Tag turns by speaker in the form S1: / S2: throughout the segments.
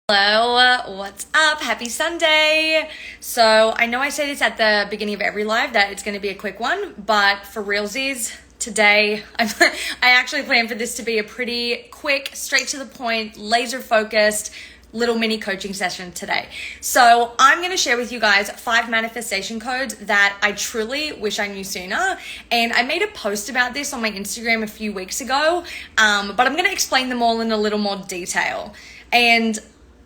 S1: Hello, what's up? Happy Sunday. So I know I say this at the beginning of every live that it's going to be a quick one, but for realsies, today I actually plan for this to be a pretty quick, straight to the point, laser focused little mini coaching session today. So I'm going to share with you guys 5 manifestation codes that I truly wish I knew sooner. And I made a post about this on my Instagram a few weeks ago, but I'm going to explain them all in a little more detail. And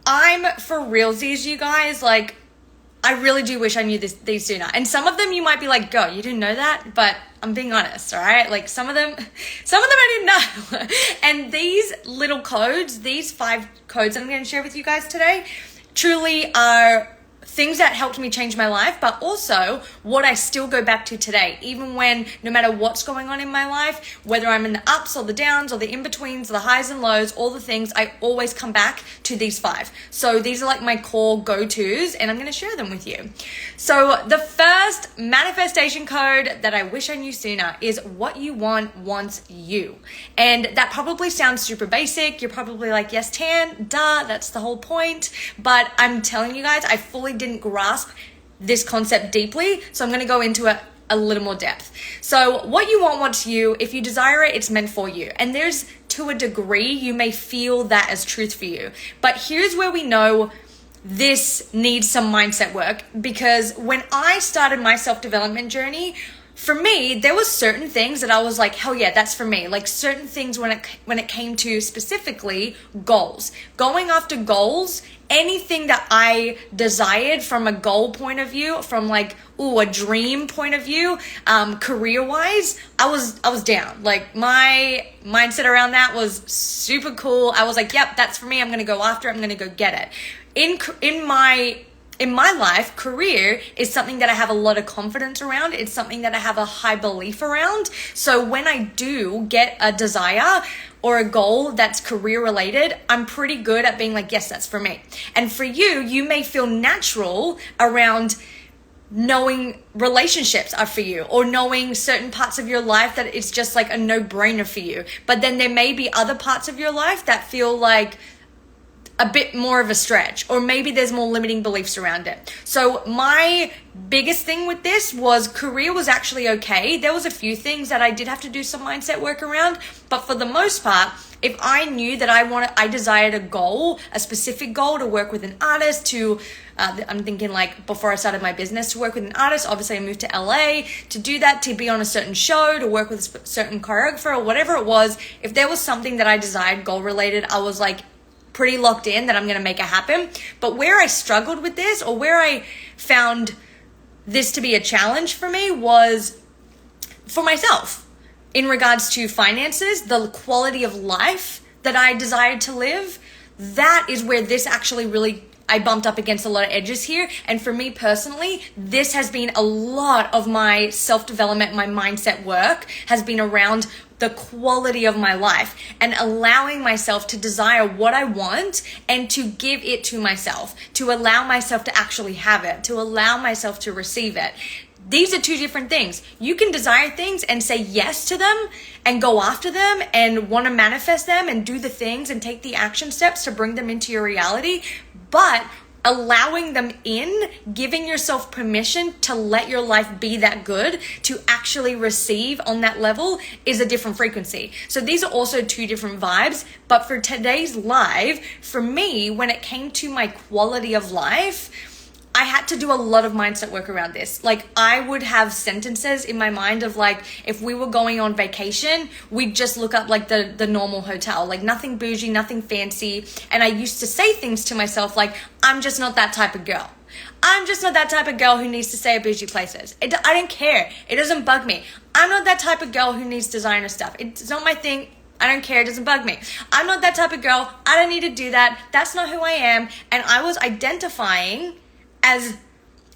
S1: I'm for realsies, you guys, like, I really do wish I knew these sooner. And some of them you might be like, "Go, you didn't know that?" But I'm being honest, all right? Like some of them I didn't know. And these little codes, these 5 codes that I'm going to share with you guys today, truly are things that helped me change my life, but also what I still go back to today, even when no matter what's going on in my life, whether I'm in the ups or the downs or the in-betweens, the highs and lows, all the things, I always come back to these 5. So these are like my core go-tos, and I'm going to share them with you. So the first manifestation code that I wish I knew sooner is what you want wants you. And that probably sounds super basic. You're probably like, yes, Tan, duh, that's the whole point. But I'm telling you guys, I fully didn't grasp this concept deeply, so I'm going to go into it a little more depth. So what you want wants you. If you desire it, it's meant for you. And there's, to a degree, you may feel that as truth for you. But here's where we know this needs some mindset work, because when I started my self-development journey, for me, there was certain things that I was like, hell yeah, that's for me. Like certain things when it came to specifically goals. Going after goals, anything that I desired from a goal point of view, from like, a dream point of view, career-wise, I was down. Like my mindset around that was super cool. I was like, yep, that's for me. I'm going to go after it. I'm going to go get it. In my life, career is something that I have a lot of confidence around. It's something that I have a high belief around. So when I do get a desire or a goal that's career related, I'm pretty good at being like, yes, that's for me. And for you, you may feel natural around knowing relationships are for you, or knowing certain parts of your life that it's just like a no-brainer for you. But then there may be other parts of your life that feel like a bit more of a stretch, or maybe there's more limiting beliefs around it. So my biggest thing with this was career was actually okay. There was a few things that I did have to do some mindset work around, but for the most part, if I knew that I desired a goal, a specific goal to work with an artist, I'm thinking like before I started my business, to work with an artist. Obviously I moved to LA to do that, to be on a certain show, to work with a certain choreographer or whatever it was. If there was something that I desired goal related, I was like pretty locked in that I'm going to make it happen. But where I struggled with this, or where I found this to be a challenge for me, was for myself in regards to finances, the quality of life that I desired to live. That is where this actually really, I bumped up against a lot of edges here. And for me personally, this has been a lot of my self-development, my mindset work has been around the quality of my life and allowing myself to desire what I want and to give it to myself, to allow myself to actually have it, to allow myself to receive it. These are 2 different things. You can desire things and say yes to them and go after them and want to manifest them and do the things and take the action steps to bring them into your reality. But allowing them in, giving yourself permission to let your life be that good, to actually receive on that level, is a different frequency. So these are also 2 different vibes. But for today's live, for me, when it came to my quality of life, I had to do a lot of mindset work around this. Like I would have sentences in my mind of like, if we were going on vacation, we'd just look up like the normal hotel, like nothing bougie, nothing fancy. And I used to say things to myself like, I'm just not that type of girl. I'm just not that type of girl who needs to stay at bougie places. I don't care. It doesn't bug me. I'm not that type of girl who needs designer stuff. It's not my thing. I don't care. It doesn't bug me. I'm not that type of girl. I don't need to do that. That's not who I am. And I was identifying as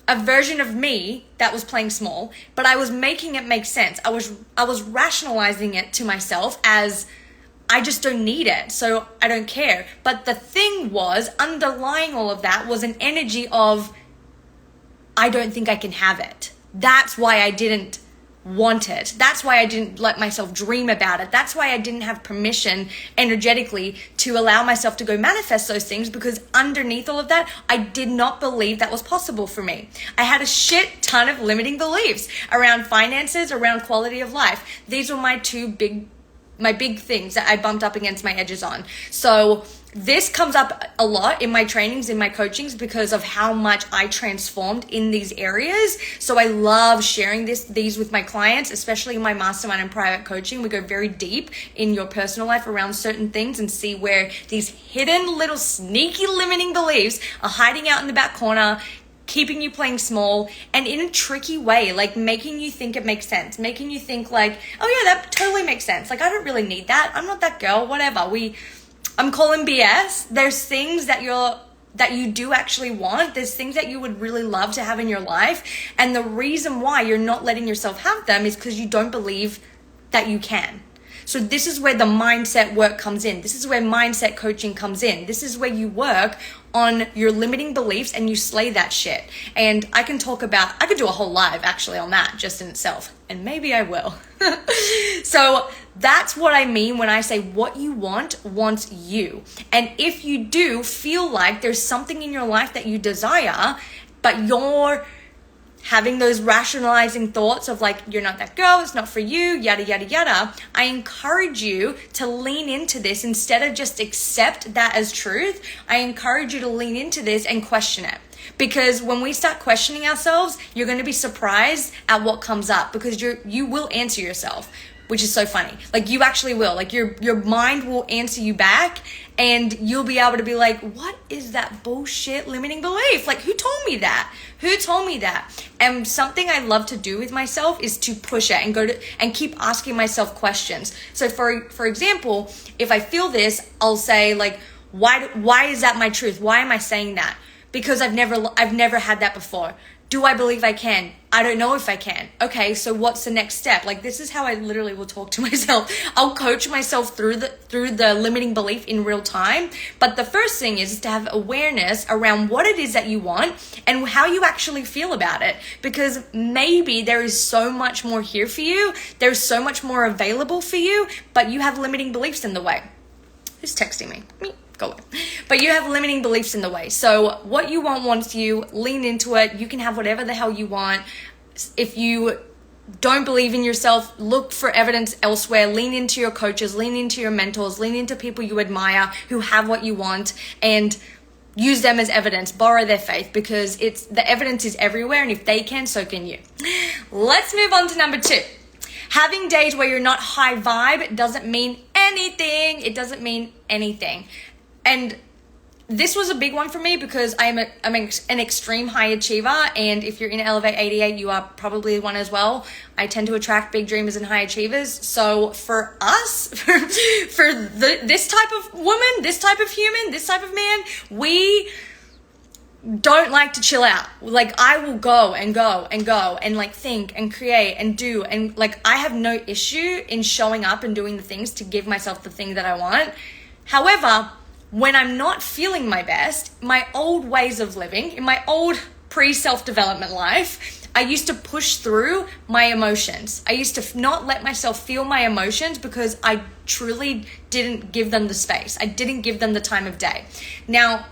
S1: a version of me that was playing small, but I was making it make sense. I was rationalizing it to myself as, I just don't need it, so I don't care. But the thing was, underlying all of that was an energy of, I don't think I can have it. That's why I didn't want it. That's why I didn't let myself dream about it. That's why I didn't have permission energetically to allow myself to go manifest those things, because underneath all of that, I did not believe that was possible for me. I had a shit ton of limiting beliefs around finances, around quality of life. These were my big things that I bumped up against my edges on. So this comes up a lot in my trainings, in my coachings, because of how much I transformed in these areas. So I love sharing these with my clients, especially in my mastermind and private coaching. We go very deep in your personal life around certain things and see where these hidden little sneaky limiting beliefs are hiding out in the back corner, keeping you playing small, and in a tricky way, like making you think it makes sense, making you think like, oh yeah, that totally makes sense. Like, I don't really need that. I'm not that girl, whatever. I'm calling BS. There's things that you do actually want. There's things that you would really love to have in your life. And the reason why you're not letting yourself have them is because you don't believe that you can. So this is where the mindset work comes in. This is where mindset coaching comes in. This is where you work on your limiting beliefs and you slay that shit. And I could do a whole live actually on that just in itself. And maybe I will. So that's what I mean when I say what you want wants you. And if you do feel like there's something in your life that you desire, but you're having those rationalizing thoughts of like, you're not that girl, it's not for you, yada, yada, yada, I encourage you to lean into this instead of just accept that as truth. I encourage you to lean into this and question it. Because when we start questioning ourselves, you're going to be surprised at what comes up, because you will answer yourself, which is so funny. Like, you actually will. Like, your mind will answer you back, and you'll be able to be like, what is that bullshit limiting belief? Like, who told me that? Who told me that? And something I love to do with myself is to push it and keep asking myself questions. So for example, if I feel this, I'll say like, why is that my truth? Why am I saying that? Because I've never had that before. Do I believe I can? I don't know if I can. Okay, so what's the next step? Like, this is how I literally will talk to myself. I'll coach myself through the limiting belief in real time. But the first thing is to have awareness around what it is that you want and how you actually feel about it. Because maybe there is so much more here for you. There's so much more available for you, but you have limiting beliefs in the way. Who's texting me? Me. Go away. But you have limiting beliefs in the way. So what you want wants you. Lean into it. You can have whatever the hell you want. If you don't believe in yourself, look for evidence elsewhere. Lean into your coaches, lean into your mentors, lean into people you admire who have what you want, and use them as evidence. Borrow their faith, because the evidence is everywhere, and if they can, so can you. Let's move on to number 2. Having days where you're not high vibe doesn't mean anything. It doesn't mean anything. And this was a big one for me, because I'm an extreme high achiever. And if you're in Elevate 88, you are probably one as well. I tend to attract big dreamers and high achievers. So for us, this type of woman, this type of human, this type of man, we don't like to chill out. Like, I will go and go and go and like think and create and do. And like, I have no issue in showing up and doing the things to give myself the thing that I want. However, when I'm not feeling my best, my old ways of living, in my old pre-self-development life, I used to push through my emotions. I used to not let myself feel my emotions because I truly didn't give them the space. I didn't give them the time of day. Now,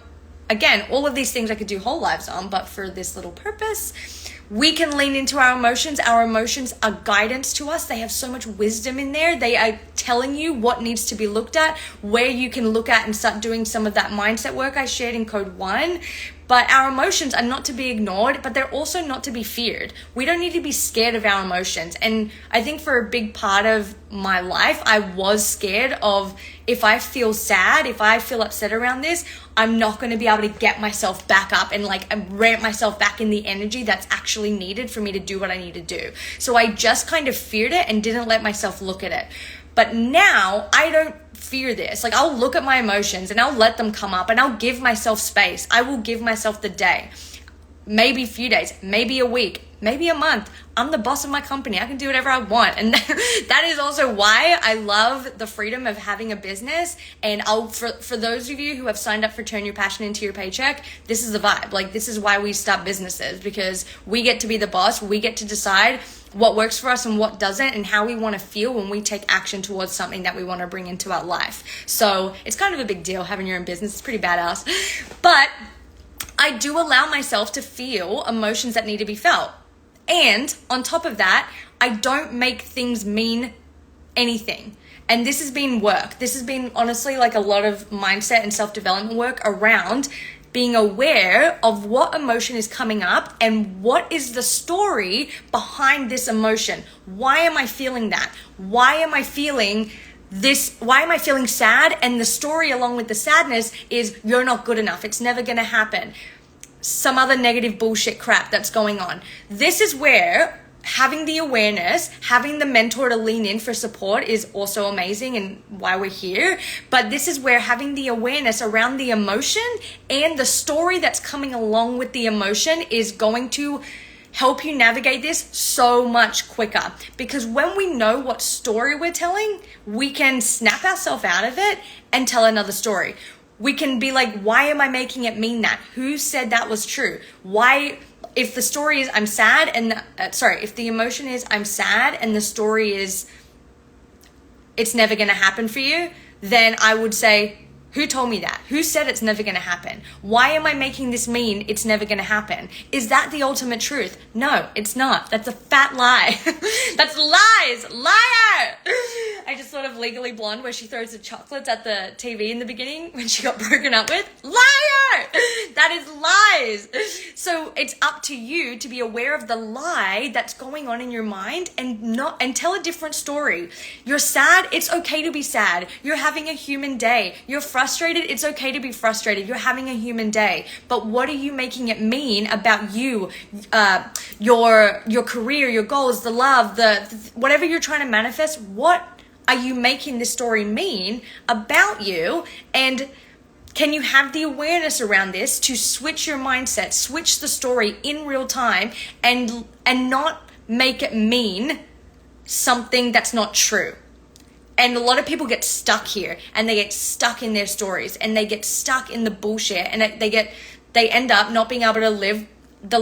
S1: again, all of these things I could do whole lives on, but for this little purpose, we can lean into our emotions. Our emotions are guidance to us. They have so much wisdom in there. They are telling you what needs to be looked at, where you can look at and start doing some of that mindset work I shared in Code 1. But our emotions are not to be ignored, but they're also not to be feared. We don't need to be scared of our emotions. And I think for a big part of my life, I was scared of, if I feel sad, if I feel upset around this, I'm not going to be able to get myself back up and like ramp myself back in the energy that's actually needed for me to do what I need to do. So I just kind of feared it and didn't let myself look at it. But now I don't fear this. Like, I'll look at my emotions and I'll let them come up and I'll give myself space. I will give myself the day, maybe a few days, maybe a week, maybe a month. I'm the boss of my company. I can do whatever I want. And that is also why I love the freedom of having a business. And for those of you who have signed up for Turn Your Passion Into Your Paycheck, this is the vibe. Like, this is why we start businesses, because we get to be the boss. We get to decide what works for us and what doesn't, and how we want to feel when we take action towards something that we want to bring into our life. So it's kind of a big deal having your own business. It's pretty badass. But I do allow myself to feel emotions that need to be felt. And on top of that, I don't make things mean anything. And this has been work. This has been honestly like a lot of mindset and self-development work around being aware of what emotion is coming up and what is the story behind this emotion. Why am I feeling that? Why am I feeling this? Why am I feeling sad? And the story along with the sadness is you're not good enough. It's never going to happen. Some other negative bullshit crap that's going on. This is where having the awareness, having the mentor to lean in for support is also amazing and why we're here. But this is where having the awareness around the emotion and the story that's coming along with the emotion is going to help you navigate this so much quicker. Because when we know what story we're telling, we can snap ourselves out of it and tell another story. We can be like, why am I making it mean that? Who said that was true? Why? If the story is I'm sad and if the emotion is I'm sad and the story is it's never going to happen for you, then I would say, who told me that? Who said it's never going to happen? Why am I making this mean it's never going to happen? Is that the ultimate truth? No, it's not. That's a fat lie. That's lies. Liar. I just thought of Legally Blonde where she throws the chocolates at the TV in the beginning when she got broken up with. Liar. That is lies. So it's up to you to be aware of the lie that's going on in your mind and tell a different story. You're sad. It's okay to be sad. You're having a human day. You're frustrated. It's okay to be frustrated. You're having a human day. But what are you making it mean about you, your career, your goals, the love, whatever you're trying to manifest? What are you making this story mean about you? And can you have the awareness around this to switch your mindset, switch the story in real time and not make it mean something that's not true? And a lot of people get stuck here and they get stuck in their stories and they get stuck in the bullshit and they end up not being able to live their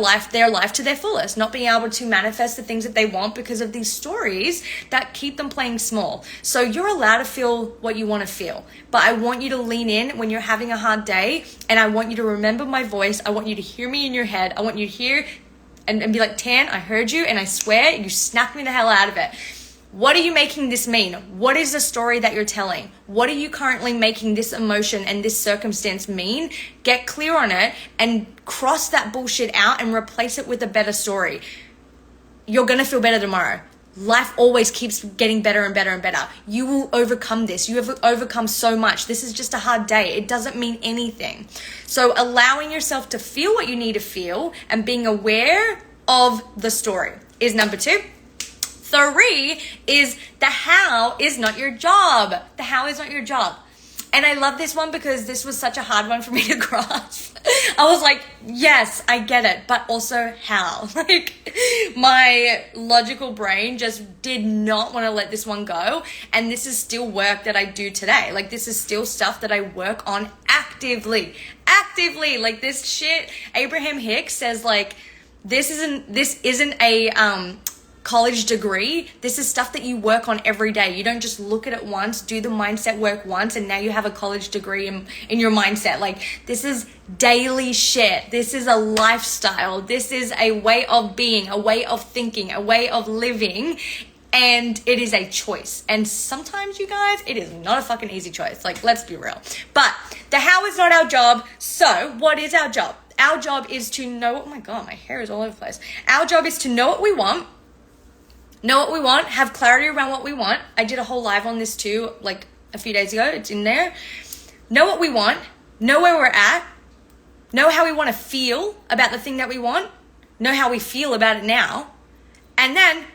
S1: life to their fullest, not being able to manifest the things that they want because of these stories that keep them playing small. So you're allowed to feel what you want to feel, but I want you to lean in when you're having a hard day, and I want you to remember my voice. I want you to hear me in your head. I want you to hear and be like, Tan, I heard you, and I swear you snapped me the hell out of it. What are you making this mean? What is the story that you're telling? What are you currently making this emotion and this circumstance mean? Get clear on it and cross that bullshit out and replace it with a better story. You're going to feel better tomorrow. Life always keeps getting better and better and better. You will overcome this. You have overcome so much. This is just a hard day. It doesn't mean anything. So allowing yourself to feel what you need to feel and being aware of the story is number 2. 3 is the how is not your job. The how is not your job. And I love this one because this was such a hard one for me to grasp. I was like, yes, I get it, but also how? Like, my logical brain just did not want to let this one go. And this is still work that I do today. Like, this is still stuff that I work on actively. Like, this shit, Abraham Hicks says, like, this isn't a college degree. This is stuff that you work on every day. You don't just look at it once, do the mindset work once, and now you have a college degree in your mindset. Like, this is daily shit. This is a lifestyle. This is a way of being, a way of thinking, a way of living. And it is a choice. And sometimes, you guys, it is not a fucking easy choice. Like, let's be real. But the how is not our job. So what is our job? Our job is to know, oh my God, my hair is all over the place. Our job is to know what we want. Know what we want, have clarity around what we want. I did a whole live on this too, like a few days ago. It's in there. Know what we want, know where we're at, know how we want to feel about the thing that we want, know how we feel about it now, and then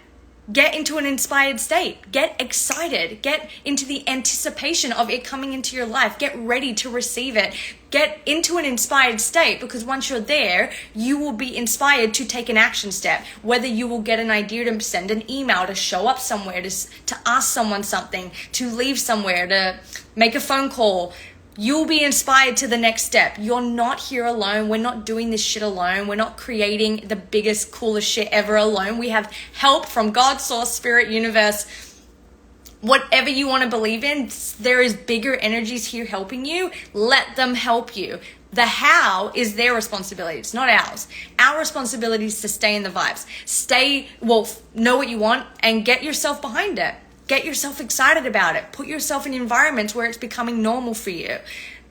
S1: get into an inspired state. Get excited. Get into the anticipation of it coming into your life. Get ready to receive it. Get into an inspired state, because once you're there, you will be inspired to take an action step. Whether you will get an idea to send an email, to show up somewhere, to ask someone something, to leave somewhere, to make a phone call, you'll be inspired to the next step. You're not here alone. We're not doing this shit alone. We're not creating the biggest, coolest shit ever alone. We have help from God, source, spirit, universe, whatever you want to believe in. There is bigger energies here helping you. Let them help you. The how is their responsibility. It's not ours. Our responsibility is to stay in the vibes. Know what you want and get yourself behind it. Get yourself excited about it. Put yourself in environments where it's becoming normal for you.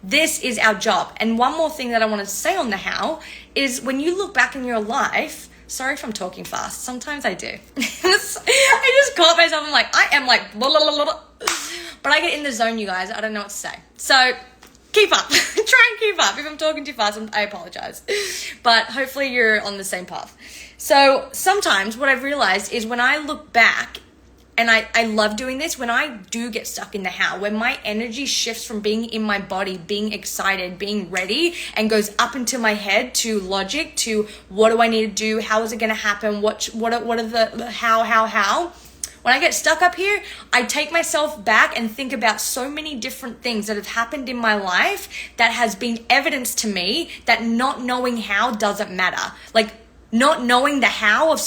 S1: This is our job. And one more thing that I wanted to say on the how is when you look back in your life, sorry if I'm talking fast. Sometimes I do. I just caught myself. I'm like, blah, blah, blah, blah. But I get in the zone, you guys. I don't know what to say. So keep up. Try and keep up. If I'm talking too fast, I apologize. But hopefully you're on the same path. So sometimes what I've realized is when I look back, and I love doing this, when I do get stuck in the how, when my energy shifts from being in my body, being excited, being ready, and goes up into my head to logic, to what do I need to do? How is it going to happen? What are the how? When I get stuck up here, I take myself back and think about so many different things that have happened in my life that has been evidence to me that not knowing how doesn't matter. Like, not knowing the how of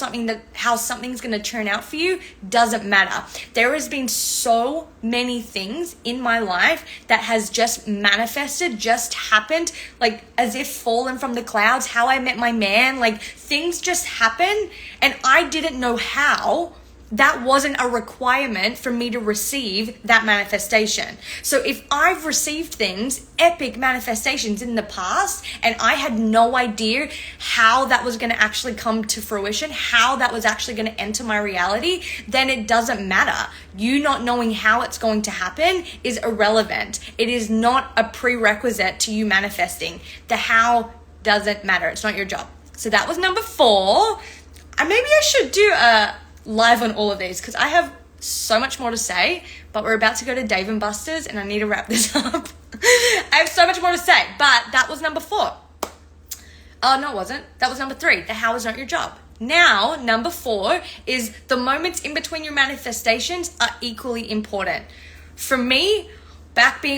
S1: how something's going to turn out for you doesn't matter. There has been so many things in my life that has just manifested, just happened, like as if fallen from the clouds. How I met my man, like things just happen and I didn't know how. That wasn't a requirement for me to receive that manifestation. So if I've received things, epic manifestations in the past, and I had no idea how that was going to actually come to fruition, how that was actually going to enter my reality, then it doesn't matter. You not knowing how it's going to happen is irrelevant. It is not a prerequisite to you manifesting. The how doesn't matter. It's not your job. So that was number 4. And maybe I should do a live on all of these because I have so much more to say, but we're about to go to Dave and Buster's and I need to wrap this up. I have so much more to say, but that was number 4. Oh, no, it wasn't. That was number 3. The how is not your job. Now, number 4 is the moments in between your manifestations are equally important. For me,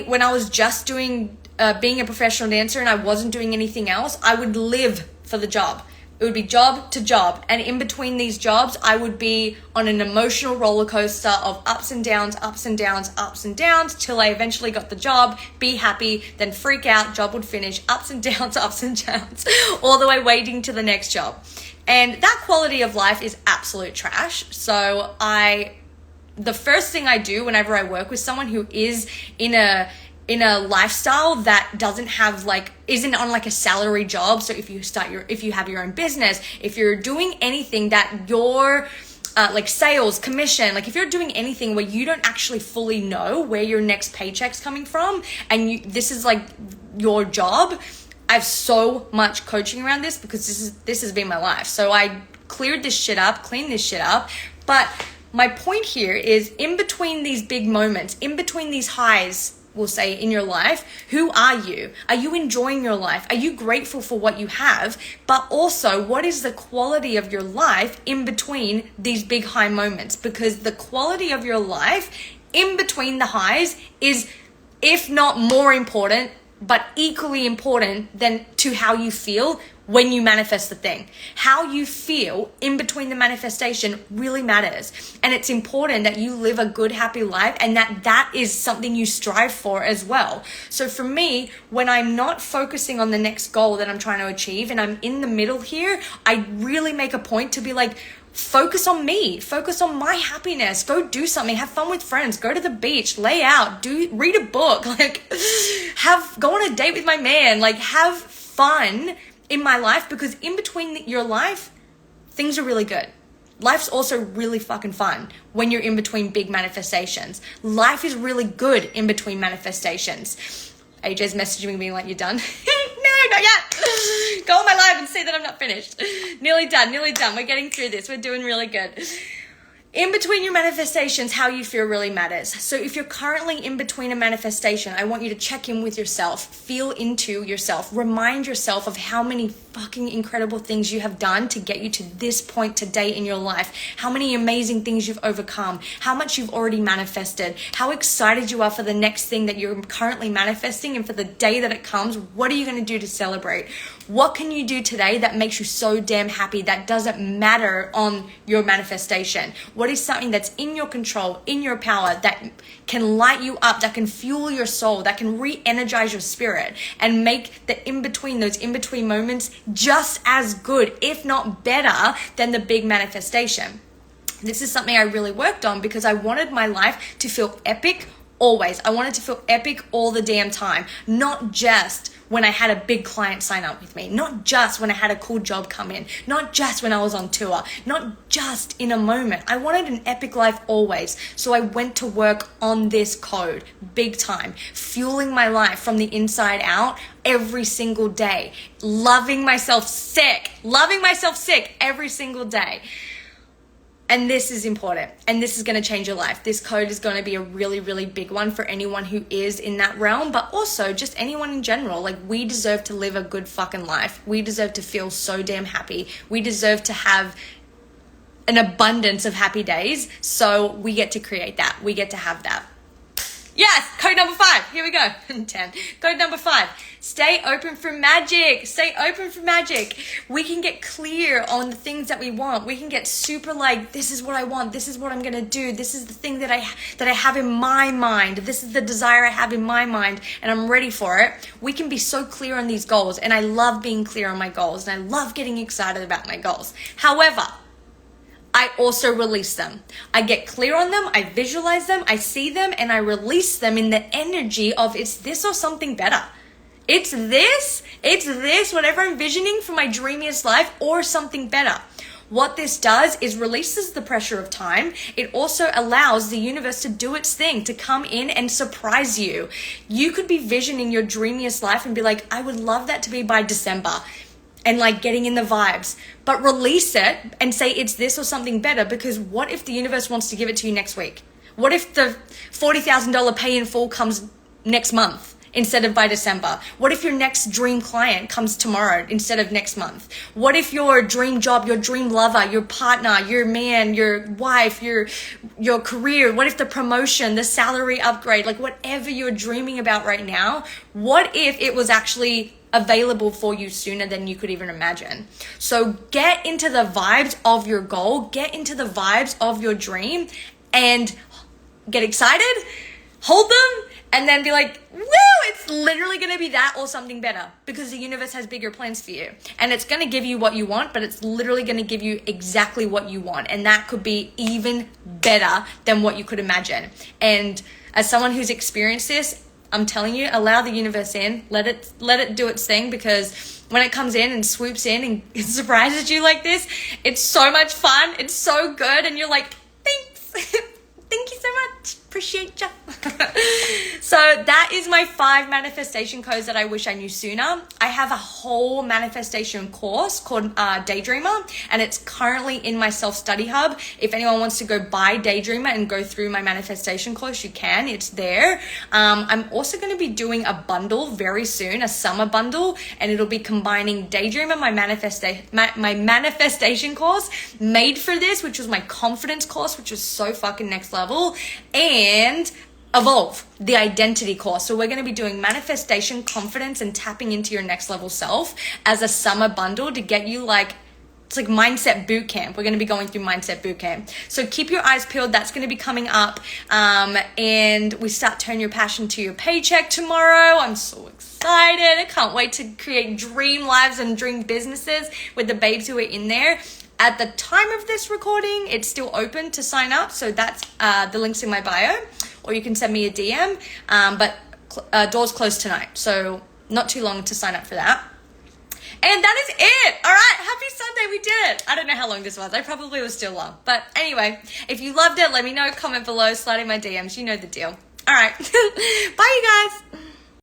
S1: when I was just doing, being a professional dancer and I wasn't doing anything else, I would live for the job. It would be job to job. And in between these jobs, I would be on an emotional roller coaster of ups and downs, till I eventually got the job, be happy, then freak out, job would finish, ups and downs, all the way waiting to the next job. And that quality of life is absolute trash. So the first thing I do whenever I work with someone who is in a lifestyle that doesn't have isn't on a salary job. So if you have your own business, if you're doing anything that you're sales, commission, if you're doing anything where you don't actually fully know where your next paycheck's coming from and this is your job, I have so much coaching around this because this has been my life. So I cleaned this shit up. But my point here is in between these big moments, in between these highs, we'll say, in your life, who are you? Are you enjoying your life? Are you grateful for what you have? But also, what is the quality of your life in between these big high moments? Because the quality of your life in between the highs is, if not more important, but equally important than to how you feel when you manifest the thing. How you feel in between the manifestation really matters. And it's important that you live a good, happy life and that is something you strive for as well. So for me, when I'm not focusing on the next goal that I'm trying to achieve and I'm in the middle here, I really make a point to be focus on me, focus on my happiness, go do something, have fun with friends, go to the beach, lay out, read a book, go on a date with my man, have fun in my life, because in between your life, things are really good. Life's also really fucking fun when you're in between big manifestations. Life is really good in between manifestations. AJ's messaging me being you're done? No, not yet. Go on my live and see that I'm not finished. Nearly done. We're getting through this. We're doing really good. In between your manifestations, how you feel really matters. So if you're currently in between a manifestation, I want you to check in with yourself, feel into yourself, remind yourself of how many fucking incredible things you have done to get you to this point today in your life, how many amazing things you've overcome, how much you've already manifested, how excited you are for the next thing that you're currently manifesting, and for the day that it comes, what are you going to do to celebrate? What can you do today that makes you so damn happy that doesn't matter on your manifestation? What is something that's in your control, in your power, that can light you up, that can fuel your soul, that can re-energize your spirit and make the in-between, those in-between moments just as good, if not better, than the big manifestation? This is something I really worked on because I wanted my life to feel epic always. I wanted to feel epic all the damn time, not just when I had a big client sign up with me, not just when I had a cool job come in, not just when I was on tour, not just in a moment. I wanted an epic life always. So I went to work on this code big time, fueling my life from the inside out every single day, loving myself sick every single day. And this is important, and this is going to change your life. This code is going to be a really, really big one for anyone who is in that realm, but also just anyone in general. Like, we deserve to live a good fucking life. We deserve to feel so damn happy. We deserve to have an abundance of happy days. So we get to create that. We get to have that. Yes, code number 5. Here we go. 10. Code number 5. Stay open for magic. Stay open for magic. We can get clear on the things that we want. We can get super like, this is what I want. This is what I'm going to do. This is the thing that I have in my mind. This is the desire I have in my mind, and I'm ready for it. We can be so clear on these goals, and I love being clear on my goals, and I love getting excited about my goals. However, I also release them. I get clear on them, I visualize them, I see them, and I release them in the energy of it's this or something better. It's this, whatever I'm visioning for my dreamiest life, or something better. What this does is releases the pressure of time. It also allows the universe to do its thing, to come in and surprise you. You could be visioning your dreamiest life and be like, I would love that to be by December. And like getting in the vibes, but release it and say it's this or something better, because what if the universe wants to give it to you next week? What if the $40,000 pay in full comes next month instead of by December? What if your next dream client comes tomorrow instead of next month? What if your dream job, your dream lover, your partner, your man, your wife, your career, what if the promotion, the salary upgrade, like whatever you're dreaming about right now, what if it was actually available for you sooner than you could even imagine? So get into the vibes of your goal, get into the vibes of your dream, and get excited, hold them, and then be like, woo, it's literally going to be that or something better, because the universe has bigger plans for you, and it's going to give you what you want, but it's literally going to give you exactly what you want, and that could be even better than what you could imagine. And as someone who's experienced this, I'm telling you, allow the universe in, let it do its thing, because when it comes in and swoops in and it surprises you like this, it's so much fun, it's so good, and you're like, thanks, thank you so much, appreciate ya. So that is my 5 manifestation codes that I wish I knew sooner. I have a whole manifestation course called Daydreamer, and it's currently in my self-study hub. If anyone wants to go buy Daydreamer and go through my manifestation course, you can, it's there. I'm also going to be doing a bundle very soon, a summer bundle, and it'll be combining Daydreamer, my manifestation course made for this, which was my confidence course, which was so fucking next level, and Evolve, the identity course. So we're going to be doing manifestation, confidence, and tapping into your next level self as a summer bundle to get you like, it's like mindset boot camp. We're going to be going through mindset boot camp. So keep your eyes peeled. That's going to be coming up. And we start Turn Your Passion to Your Paycheck tomorrow. I'm so excited. I can't wait to create dream lives and dream businesses with the babes who are in there. At the time of this recording, it's still open to sign up. So that's the links in my bio, or you can send me a DM. But doors close tonight, so not too long to sign up for that. And that is it. All right, happy Sunday, we did it. I don't know how long this was. I probably was still long. But anyway, if you loved it, let me know. Comment below, slide in my DMs. You know the deal. All right, bye you guys.